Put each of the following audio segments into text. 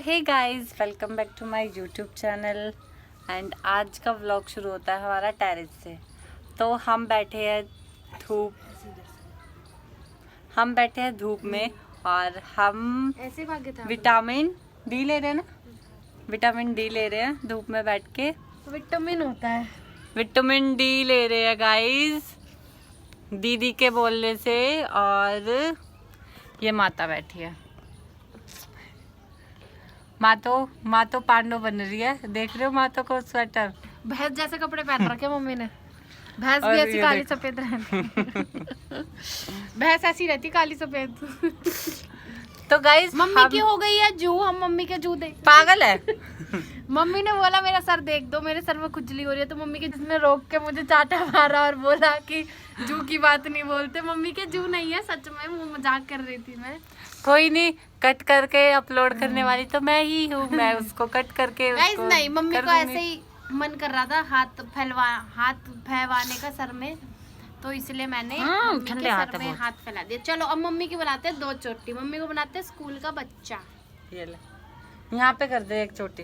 Hey guys, welcome back to my YouTube channel. And आज का vlog शुरू होता है हमारा टेरेस से। तो हम बैठे हैं धूप में और हम ऐसे भागे था। विटामिन डी ले रहे हैं ना, विटामिन डी ले रहे हैं धूप में बैठ के। विटामिन होता है, विटामिन डी ले रहे हैं गाइस दीदी के बोलने से। और ये माता बैठी है, माँ तो पांडव बन रही है। देख रहे हो माता को स्वेटर, भैंस जैसे कपड़े पहन रखे मम्मी ने। भैंस और भी ऐसी ये काली देखो। सफेद रहती। भैंस ऐसी रहती काली सफेद। तो गाइस मम्मी की हो गई है जू, हम मम्मी के जू देख। पागल है। मम्मी ने बोला मेरा सर देख दो, मेरे सर में खुजली हो रही है, तो मम्मी के जिसने रोक के मुझे चाटा मारा और बोला कि जू की बात नहीं बोलते। मम्मी के जू नहीं है, सच में वो मजाक कर रही थी मैं। कोई नहीं, कट करके अपलोड करने वाली तो मैं ही हूँ। मैं उसको कट करके गाइस उसको नहीं, मम्मी कर को दूंगी। ऐसे ही मन कर रहा था हाथ फैलवाने का सर में, तो इसलिए मैंने मम्मी ठंडे के हाथ सर है में बहुत। हाथ फैला दिया। चलो अब मम्मी की बनाते हैं दो चोटी। मम्मी को बनाते हैं स्कूल का बच्चा। ये ले, यहाँ पे कर दे एक चोटी,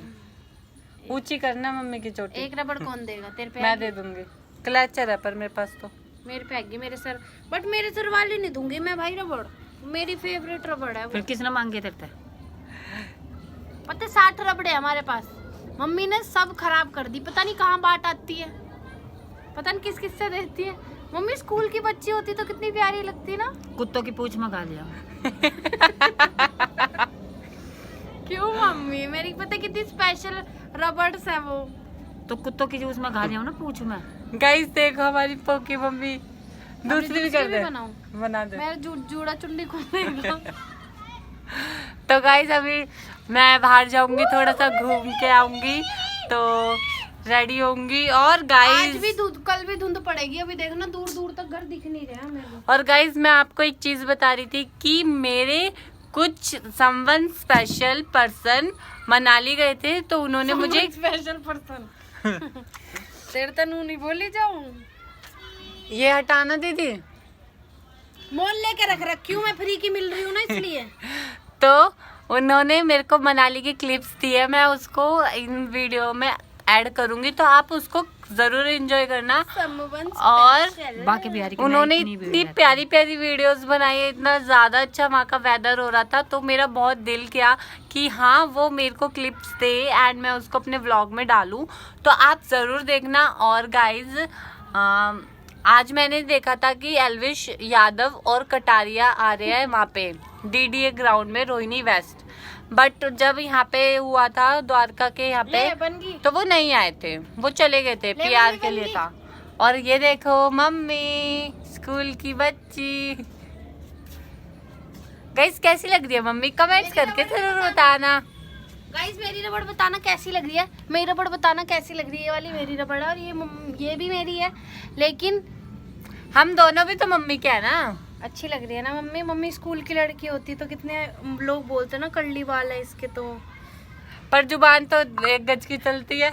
ऊंची करना मम्मी की चोटी। एक रबड़ कौन देगा? तेरे पे मैं आएगी? दे दूंगी, क्लचर है पर मेरे पास तो। मेरे पे आएगी मेरे सर, बट मेरे सर वाली नहीं दूंगी मैं भाई रबड़। मेरी फेवरेट रबड़ है वो। किसने मांगे तेरे? पता है 60 रबड़े हमारे पास, मम्मी ने सब खराब कर दी। पता नहीं कहाँ बांट आती है, पता नहीं किस किस से देती है। मम्मी स्कूल की बच्ची होती तो कितनी प्यारी लगती ना। कुत्तों की पूंछ मंगा लिया। क्यों मम्मी? मेरी पता है कितनी स्पेशल रबड़स है वो। तो कुत्तों की जूस में खा लिया ना पूछ में। गाइस देखो हमारी पोकी मम्मी दूसरी भी कर दे, बनाऊं? बना दे। मेरा जूड़ा चुंडी खोलेगा। तो गाइस अभी मैं बाहर जाऊंगी, थोड़ा सा घूम के आऊंगी तो रेडी होंगी। और आज गाइस भी धुंध, कल भी धुंध पड़ेगी। अभी देखना दूर दूर तक घर दिख नहीं रहा मेरे को। और गाइस मैं आपको एक चीज बता रही थी कि मेरे कुछ समवन स्पेशल पर्सन मनाली गए थे, तो उन्होंने मुझे स्पेशल पर्सन। तेरे तनु नहीं बोली जाऊं। ये हटाना दीदी। मोल लेके रखी हूँ मैं, फ्री की मिल रही हूँ ना इसलिए। तो उन्होंने मेरे को मनाली की क्लिप्स दी है, मैं उसको इन वीडियो में ऐड करूंगी, तो आप उसको जरूर एंजॉय करना। और बाकी बिहारी उन्होंने इतनी प्यारी प्यारी वीडियोस बनाई है, इतना ज़्यादा अच्छा वहाँ का वेदर हो रहा था, तो मेरा बहुत दिल किया कि हाँ वो मेरे को क्लिप्स दे एंड मैं उसको अपने व्लॉग में डालूं। तो आप ज़रूर देखना। और गाइज आज मैंने देखा था कि एल्विश यादव और कटारिया आ रहे हैं वहाँ पे DDA ग्राउंड में, रोहिणी वेस्ट। बट जब यहाँ पे हुआ था द्वारका के यहाँ पे, तो वो नहीं आए थे, वो चले गए थे, PR के लिए था। और ये देखो मम्मी स्कूल की बच्ची। गाइस कैसी लग रही है मम्मी? कमेंट्स करके जरूर बताना। गाइस मेरी रबड़ बताना कैसी लग रही है, मेरी रबड़ बताना कैसी लग रही है। ये वाली मेरी रबड़ है और ये भी मेरी है, लेकिन हम दोनों भी तो मम्मी के है ना। अच्छी लग रही है ना मम्मी। मम्मी स्कूल की लड़की होती तो कितने लोग बोलते हैं ना कर्ली बाल है इसके, तो पर जुबान तो 1 गज की चलती है।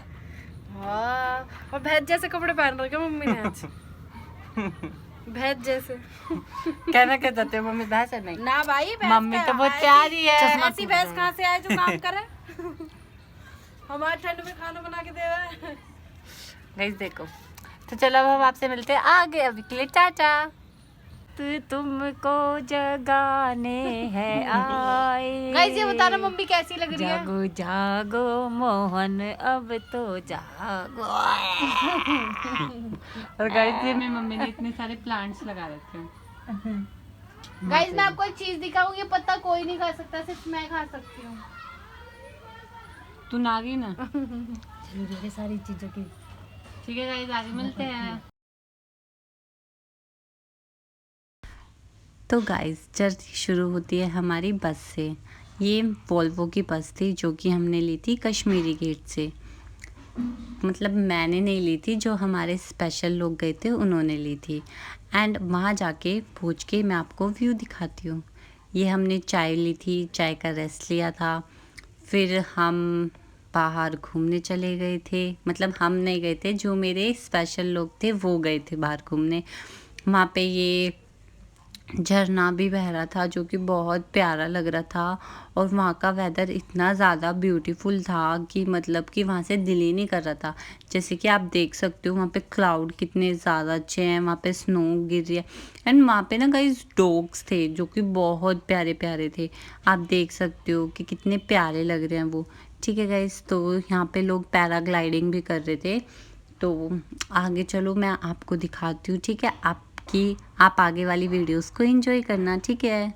हाँ, और भैंस जैसे कपड़े पहन रखे मम्मी ने आज। भैंस जैसे कहना क्या चाहते हो मम्मी? भैंस है नहीं ना भाई, भैंस मम्मी का तो बहुत ऐसी- प्यारी है। ऐसी भैंस कहाँ से आए जो काम करे? हमारे ठंड में खाना बना के दे रहा है। गाइस देखो, तो चलो अब हम आपसे मिलते हैं आगे। अभी के लिए टाटा। तुमको जगाने हैं आए। गाइस ये बताना मम्मी कैसी लग रही है? जागो जागो मोहन अब तो जागो। और गाइस ये मेरी मम्मी ने इतने सारे प्लांट्स लगा रखे हैं। गाइस मैं आपको एक चीज दिखाऊं, ये पत्ता कोई नहीं खा सकता, सिर्फ मैं खा सकती हूँ। तू नागी ना। चलो सारी चीजों की। ठीक है गाइस आगे मिलते हैं। तो गाइस जर्नी शुरू होती है हमारी बस से। ये वोल्वो की बस थी जो कि हमने ली थी कश्मीरी गेट से। मतलब मैंने नहीं ली थी, जो हमारे स्पेशल लोग गए थे उन्होंने ली थी। एंड वहाँ जाके पहुँच के मैं आपको व्यू दिखाती हूँ। ये हमने चाय ली थी, चाय का रेस्ट लिया था, फिर हम बाहर घूमने चले गए थे। मतलब हम नहीं गए थे, जो मेरे स्पेशल लोग थे वो गए थे बाहर घूमने। वहाँ पे ये झरना भी बह रहा था जो कि बहुत प्यारा लग रहा था। और वहाँ का वेदर इतना ज़्यादा ब्यूटीफुल था कि मतलब कि वहाँ से दिल ही नहीं कर रहा था। जैसे कि आप देख सकते हो वहाँ पे क्लाउड कितने ज़्यादा अच्छे हैं, वहाँ पे स्नो गिर रही है। एंड वहाँ पे ना गाइस डॉग्स थे जो कि बहुत प्यारे प्यारे थे। आप देख सकते हो कि कितने प्यारे लग रहे हैं वो। ठीक है गाइस, तो यहाँ पे लोग पैराग्लाइडिंग भी कर रहे थे। तो आगे चलो मैं आपको दिखाती हूँ, ठीक है। आप आगे वाली वीडियोस को एंजॉय करना, ठीक है।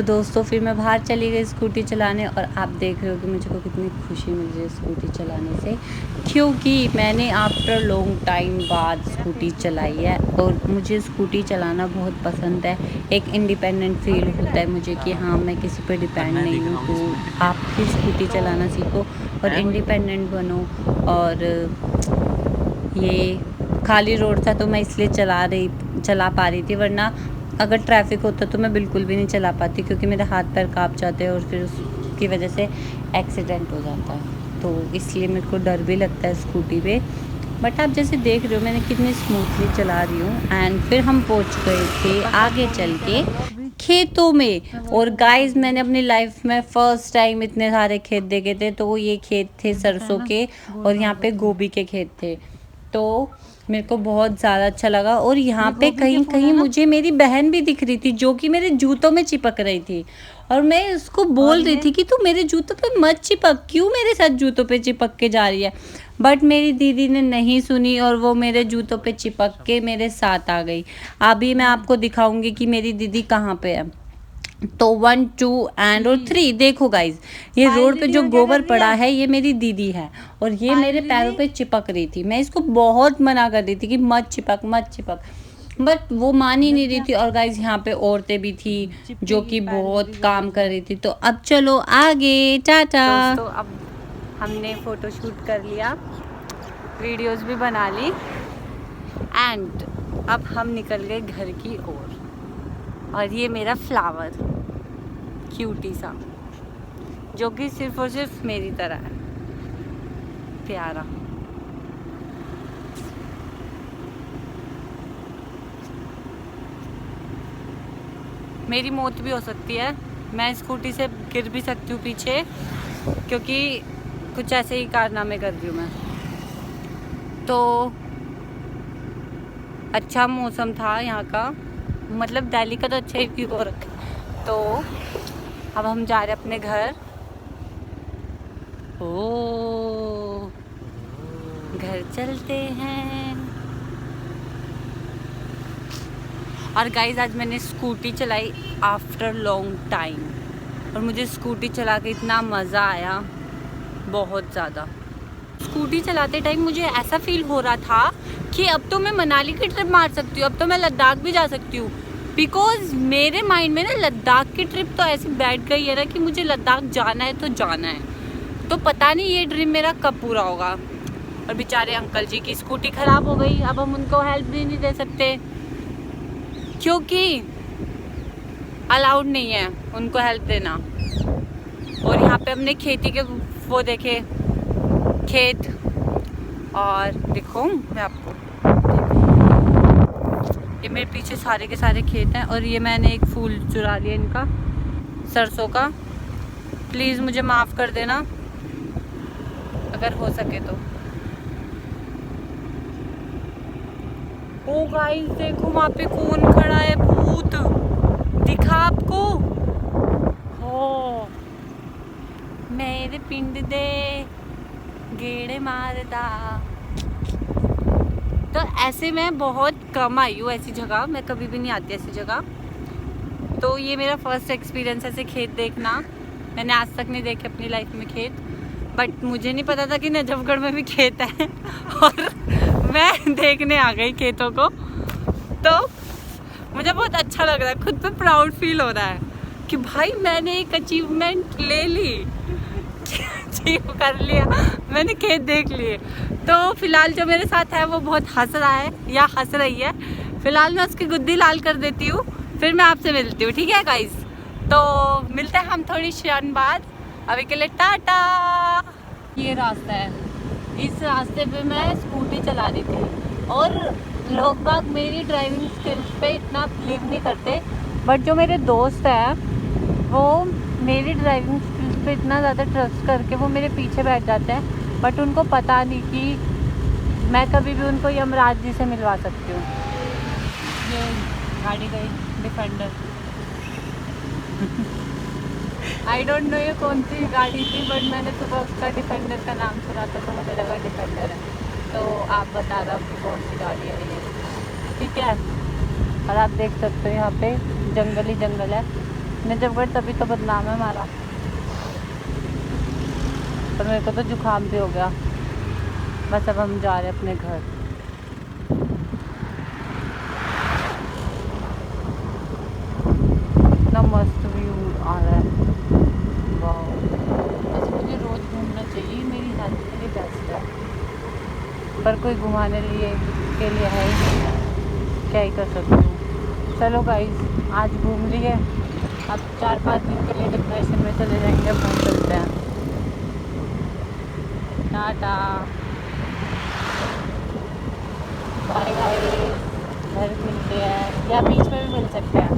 दोस्तों फिर मैं बाहर चली गई स्कूटी चलाने, और आप देख रहे हो कि मुझे को कितनी खुशी मिल रही है स्कूटी चलाने से, क्योंकि मैंने आफ्टर लॉन्ग टाइम बाद स्कूटी चलाई है और मुझे स्कूटी चलाना बहुत पसंद है। एक इंडिपेंडेंट फील होता है मुझे कि हाँ मैं किसी पे डिपेंड नहीं हूँ। तो आप भी स्कूटी चलाना सीखो और इंडिपेंडेंट बनो। और ये खाली रोड था तो मैं इसलिए चला पा रही थी, वरना अगर ट्रैफिक होता तो मैं बिल्कुल भी नहीं चला पाती, क्योंकि मेरे हाथ पैर काँप जाते हैं और फिर उसकी वजह से एक्सीडेंट हो जाता है। तो इसलिए मेरे को डर भी लगता है स्कूटी पे। बट आप जैसे देख रहे हो मैंने कितनी स्मूथली चला रही हूँ। एंड फिर हम पहुँच गए थे आगे चल के खेतों में। और गाइस मैंने अपनी लाइफ में फ़र्स्ट टाइम इतने सारे खेत देखे थे। तो ये खेत थे सरसों के और यहाँ पे गोभी के खेत थे। तो मेरे को बहुत ज़्यादा अच्छा लगा। और यहाँ पे कहीं कहीं मुझे मेरी बहन भी दिख रही थी जो कि मेरे जूतों में चिपक रही थी, और मैं उसको बोल रही थी कि तू मेरे जूतों पे मत चिपक, क्यों मेरे साथ जूतों पे चिपक के जा रही है। बट मेरी दीदी ने नहीं सुनी और वो मेरे जूतों पे चिपक के मेरे साथ आ गई। अभी मैं आपको दिखाऊंगी कि मेरी दीदी कहाँ पे है। तो 1 2 एंड और 3 देखो गाइज, ये रोड पे जो गोबर पड़ा है ये मेरी दीदी है और ये मेरे पैरों पे चिपक रही थी। मैं इसको बहुत मना कर रही थी कि मत चिपक मत चिपक, बट वो मान ही नहीं रही थी। और गाइज यहाँ पे औरतें भी थी जो कि बहुत काम कर रही थी। तो अब चलो आगे, टाटा। तो अब हमने फ़ोटो शूट कर लिया, वीडियोस भी बना ली, एंड अब हम निकल गए घर की ओर। और ये मेरा फ्लावर क्यूटी सा, जो कि सिर्फ और सिर्फ मेरी तरह है, प्यारा। मेरी मौत भी हो सकती है, मैं स्कूटी से गिर भी सकती हूँ पीछे, क्योंकि कुछ ऐसे ही कारनामे कर रही हूँ मैं। तो अच्छा मौसम था यहाँ का, मतलब दिल्ली का तो अच्छा ही व्यू हो रखा है। तो अब हम जा रहे हैं अपने घर। ओ घर चलते हैं। और गाइज आज मैंने स्कूटी चलाई आफ्टर लॉन्ग टाइम, और मुझे स्कूटी चला के इतना मज़ा आया, बहुत ज़्यादा। स्कूटी चलाते टाइम मुझे ऐसा फील हो रहा था कि अब तो मैं मनाली की ट्रिप मार सकती हूँ, अब तो मैं लद्दाख भी जा सकती हूँ। बिकॉज मेरे माइंड में ना लद्दाख की ट्रिप तो ऐसी बैठ गई है ना कि मुझे लद्दाख जाना है तो जाना है। तो पता नहीं ये ड्रीम मेरा कब पूरा होगा। और बेचारे अंकल जी की स्कूटी ख़राब हो गई, अब हम उनको हेल्प भी नहीं दे सकते क्योंकि अलाउड नहीं है उनको हेल्प देना। और यहाँ पे हमने खेती के वो देखे खेत, और देखो मैं आपको, ये मेरे पीछे सारे के सारे खेत हैं। और ये मैंने एक फूल चुरा लिया इनका, सरसों का। प्लीज़ मुझे माफ़ कर देना अगर हो सके तो। ओ गाइस देखो वहाँ पे कौन खड़ा है, भूत दिखा आपको? हो मेरे पिंड दे गेड़े मारदा। तो ऐसे मैं बहुत कम आई हूँ ऐसी जगह, मैं कभी भी नहीं आती ऐसी जगह। तो ये मेरा फर्स्ट एक्सपीरियंस ऐसे खेत देखना। मैंने आज तक नहीं देखे अपनी लाइफ में खेत, बट मुझे नहीं पता था कि नजफगढ़ में भी खेत है और मैं देखने आ गई खेतों को। तो मुझे बहुत अच्छा लग रहा है, खुद पे प्राउड फील हो रहा है कि भाई मैंने एक अचीवमेंट ले ली, अचीव कर लिया, मैंने खेत देख लिए। तो फिलहाल जो मेरे साथ है वो बहुत हंस रहा है या हंस रही है। फिलहाल मैं उसकी गुद्दी लाल कर देती हूँ, फिर मैं आपसे मिलती हूँ, ठीक है गाइस? तो मिलते हैं हम थोड़ी क्षण बाद, अभी के लिए टाटा। ये रास्ता है, इस रास्ते पे मैं स्कूटी चला रही थी और लोग बाग मेरी ड्राइविंग स्किल्स पे इतना बिलीव नहीं करते, बट जो मेरे दोस्त हैं वो मेरी ड्राइविंग स्किल्स पे इतना ज़्यादा ट्रस्ट करके वो मेरे पीछे बैठ जाते हैं। बट उनको पता नहीं कि मैं कभी भी उनको यमराज जी से मिलवा सकती हूँ। ये गाड़ी गई डिफेंडर आई डोंट नो ये कौन सी गाड़ी थी, बट मैंने सुबह उसका डिफेंडर का नाम सुना था तो मुझे लगा डिफेंडर है। तो आप बता दो आपकी कौन सी गाड़ी है ये, ठीक है? और आप देख सकते हो यहाँ पे जंगल ही जंगल है, नजफगढ़ तभी तो बदनाम है हमारा। पर मेरे को तो जुकाम भी हो गया। बस अब हम जा रहे हैं अपने घर। इतना मस्त व्यू आ रहा है, वाह। बस मुझे रोज़ घूमना चाहिए, मेरी हेल्थ के लिए बेस्ट है। पर कोई घुमाने के लिए है ही नहीं, क्या ही कर सकती हूँ। चलो गाइस, आज घूम लिए, अब 4-5 दिन के लिए डिप्रेशन में चले जाएंगे। अब हम चलते हैं, टाटा बाय बाय। घर मिलते हैं या बीच में भी मिल सकते हैं।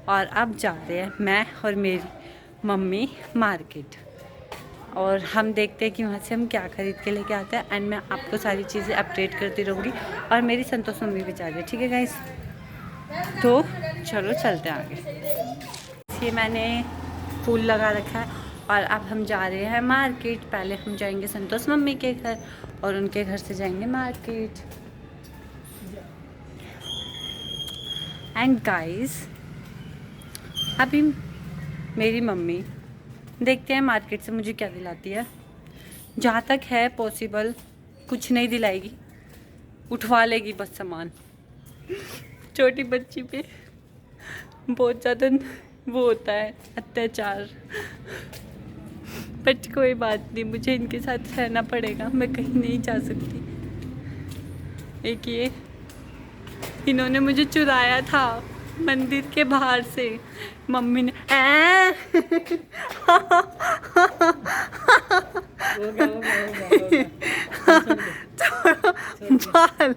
और अब जा रहे हैं मैं और मेरी मम्मी मार्केट, और हम देखते हैं कि वहाँ से हम क्या खरीद के लेके आते हैं। एंड मैं आपको सारी चीज़ें अपडेट करती रहूँगी। और मेरी संतोष मम्मी भी जा रही है, ठीक है गाइस। तो चलो चलते हैं आगे। ये मैंने फूल लगा रखा है और अब हम जा रहे हैं मार्केट। पहले हम जाएंगे संतोष मम्मी के घर और उनके घर से जाएंगे मार्केट। एंड गाइस, अभी मेरी मम्मी देखते हैं मार्केट से मुझे क्या दिलाती है। जहाँ तक है पॉसिबल कुछ नहीं दिलाएगी, उठवा लेगी बस सामान। छोटी बच्ची पे बहुत ज़्यादा वो होता है अत्याचार, बट कोई बात नहीं, मुझे इनके साथ रहना पड़ेगा, मैं कहीं नहीं जा सकती। एक ये इन्होंने मुझे चुराया था मंदिर के बाहर से, मम्मी ने बाल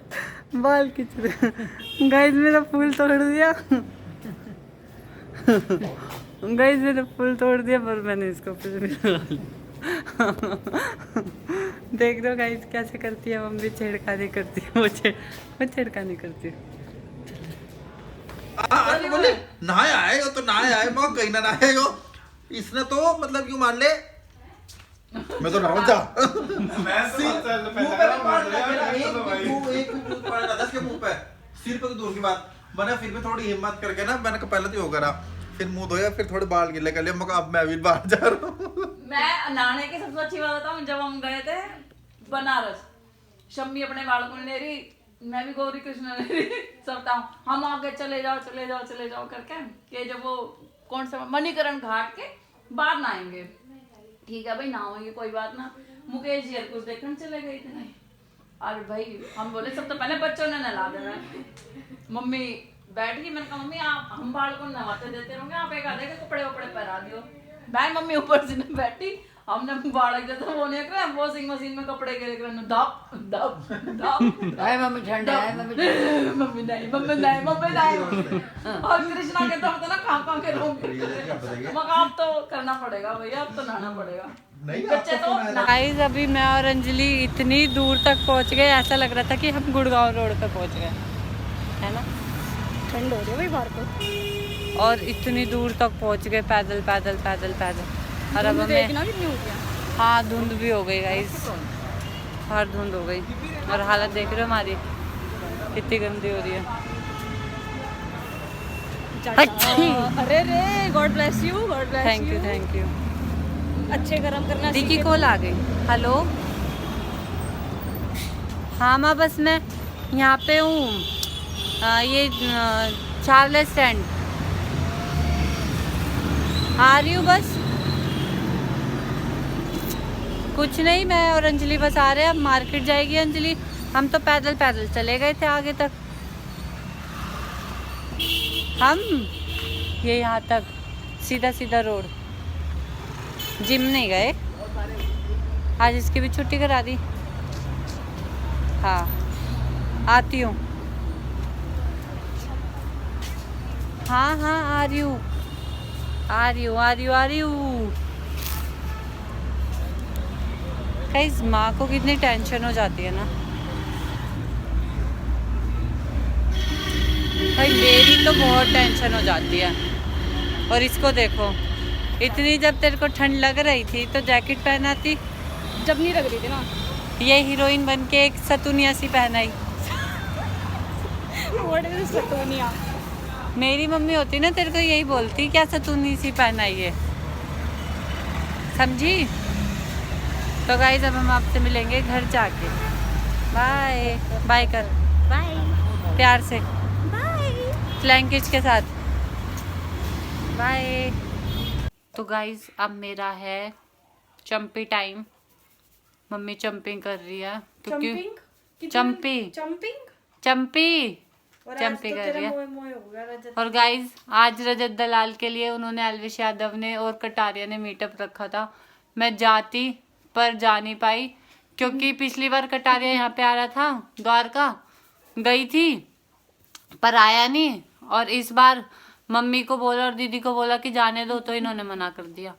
बाल खींच रहे। गाइस मेरा फूल तोड़ दिया, गाइस मेरा फूल तोड़ दिया, पर मैंने इसको फिर देख दो गाइस कैसे करती है मम्मी, छेड़खानी करती है। वो छेड़खानी करती है। तो बोले नहाया आएगा तो नहाया आए, मैं कहीं ना नहाएगा। इसने तो मतलब क्यों मान ले, मैं तो नहा जा। मुंह पे सिर पे तो दूर की बात, मैंने फिर भी थोड़ी हिम्मत करके ना, मैंने पहले तो योगा करा, फिर मुंह धोया, फिर थोड़े बाल गिले कर लिए। अब मैं भी बाहर जा रहा हूँ। मैं नहाने की सबसे अच्छी बात बताऊं, जब हम गए थे बनारस, शम्मी अपने बालकों ने रही, मैं भी गौरी कृष्ण ने रही, सब हम आगे चले जाओ चले जाओ चले जाओ करके, ये जब वो कौन सा मणिकरण घाट के बाद नहाएंगे। ठीक है भाई नहाओगे कोई बात ना। मुकेश जी कुछ देखने चले गए थे नहीं, और भाई हम बोले सब तो पहले बच्चों ने नहला देना। मम्मी बैठ गई, मैंने कहा मम्मी आप हम बालकों को नहलाते देते रहोगे, आप एक आधे के कपड़े वपड़े पहरा दियो। बहन मम्मी ऊपर से बैठी, हमने बालक जैसा वो नहीं कर वॉशिंग मशीन में कपड़े गिरे धप धप धप। मम्मी ठंडा है, मम्मी नहीं। और कृष्णा के तो ना कहाँ के रोग, मगर अब तो करना पड़ेगा भैया, अब तो नहाना पड़ेगा। बच्चे तो गाइस अभी मैं और अंजलि इतनी दूर तक पहुंच गए, ऐसा लग रहा था कि हम गुड़गांव रोड पे पहुंच गए, है ना। ठंड हो रही है भाई बाहर को, और इतनी दूर तक पहुंच गए पैदल पैदल पैदल पैदल। और अब हमें कितनी हो गया। हाँ धुंध भी हो गई गाइस, हर धुंध हो गई। और हालत देख रहे हो हमारी कितनी गंदी हो रही है। अरे रे God bless you, God bless thank you thank you. अच्छे गरम करना दी की कॉल आ गई। हेलो हाँ माँ, बस मैं यहाँ पे हूँ, ये चावला स्टैंड आ रही हूँ बस। कुछ नहीं, मैं और अंजलि बस आ रहे हैं, अब मार्केट जाएगी अंजलि, हम तो पैदल पैदल चले गए थे आगे तक। हम ये यहाँ तक सीधा सीधा रोड, जिम नहीं गए आज, इसकी भी छुट्टी करा दी। हाँ आती हूँ, हाँ हाँ आ रही हूँ आ रही हूँ आ रही हूँ आ रही हूँ। गाइस माँ को कितनी टेंशन हो जाती है ना भाई, मेरी तो बहुत टेंशन हो जाती है। और इसको देखो, इतनी जब तेरे को ठंड लग रही थी तो जैकेट पहनाती, जब नहीं लग रही थी ना, ये हीरोइन बन के एक सतुनिया सी पहनाई। व्हाट इज सतोनिया? मेरी मम्मी होती ना तेरे को यही बोलती क्या सतूनी सी पहना ये, समझी। तो गाइस अब हम आपसे मिलेंगे घर जाके। बाय बाय कर, बाय प्यार से बाय। फ्लैंक किस के साथ, बाय। तो गाइस अब मेरा है चंपी टाइम। मम्मी चंपिंग कर रही है क्योंकि चंपी चंपी चंपी कर रही है। और गाइस आज रजत दलाल के लिए उन्होंने अलविश यादव ने और कटारिया ने मीटअप रखा था। मैं जाती पर जा नहीं पाई क्योंकि पिछली बार कटारिया यहाँ पे आ रहा था, द्वारका गई थी पर आया नहीं। और इस बार मम्मी को बोला और दीदी को बोला कि जाने दो, तो इन्होंने मना कर दिया।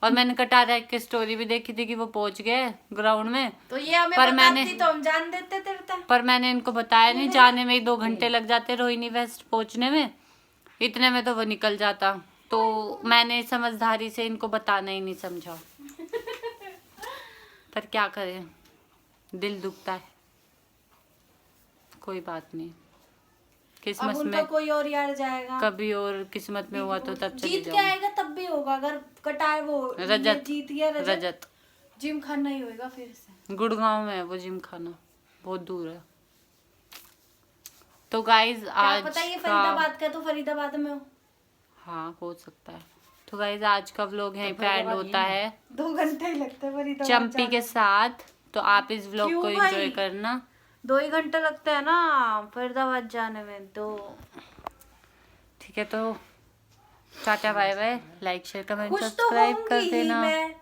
और मैंने कटारिया की स्टोरी भी देखी थी कि वो पहुंच गए ग्राउंड में, तो ये हमें पर बताती तो हम जान देते तेरे तक। पर मैंने इनको बताया नहीं। जाने में ही 2 घंटे लग जाते रोहिणी वेस्ट पहुंचने में, इतने में तो वो निकल जाता। तो मैंने समझदारी से इनको बताना ही नहीं समझा, पर क्या करें, दिल दुखता है। कोई बात नहीं, किस्मत अब उनका में कोई और यार जाएगा, कभी और किस्मत में हुआ तो तब चले जीत के जाऊंगी। आएगा तब भी होगा। अगर कटार वो रजत ये जीत गया रजत जिम खाना ही होगा फिर से। गुड़गांव में है वो जिम खाना, बहुत दूर है। तो गाइज क्या आज पता ये का फरीदाबाद का, तो फरीदाबाद में हो। हाँ हो सकता है। तो गाइज आज का व्लॉग यहीं पे एंड होता है 2 घंटे ही लगते हैं फरीदाबाद चंपी के साथ। तो आप इस व्लॉग क्यों को भाई? एंजॉय करना। 2 ही घंटे लगते हैं ना फरीदाबाद जाने में। तो ठीक है, तो ta-ta bye bye, like share comment खुश तो सब्सक्राइब कर होंगी ही देना। मैं,